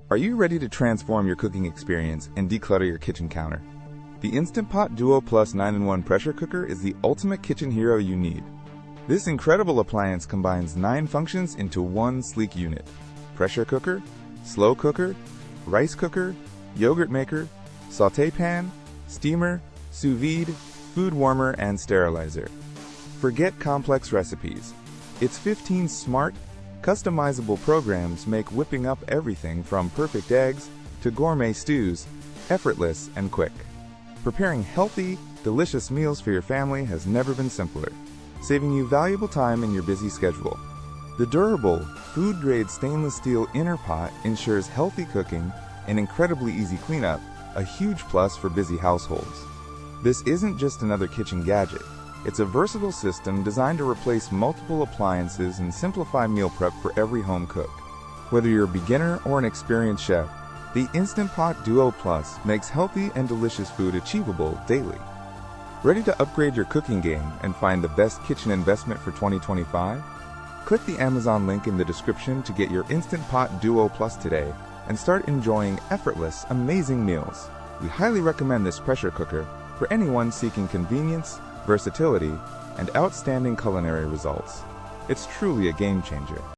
Are you ready to transform your cooking experience and declutter your kitchen counter? The Instant Pot Duo Plus 9-in-1 pressure cooker is the ultimate kitchen hero you need. This incredible appliance combines 9 functions into one sleek unit: pressure cooker, slow cooker, rice cooker, yogurt maker, sauté pan, steamer, sous vide, food warmer, and sterilizer. Forget complex recipes. Its 15 smart, customizable programs make whipping up everything from perfect eggs to gourmet stews effortless and quick. Preparing healthy, delicious meals for your family has never been simpler, saving you valuable time in your busy schedule. The durable, food-grade stainless steel inner pot ensures healthy cooking and incredibly easy cleanup, a huge plus for busy households. This isn't just another kitchen gadget. It's a versatile system designed to replace multiple appliances and simplify meal prep for every home cook. Whether you're a beginner or an experienced chef, the Instant Pot Duo Plus makes healthy and delicious food achievable daily. Ready to upgrade your cooking game and find the best kitchen investment for 2025? Click the Amazon link in the description to get your Instant Pot Duo Plus today and start enjoying effortless, amazing meals. We highly recommend this pressure cooker for anyone seeking convenience, versatility, and outstanding culinary results. It's truly a game changer.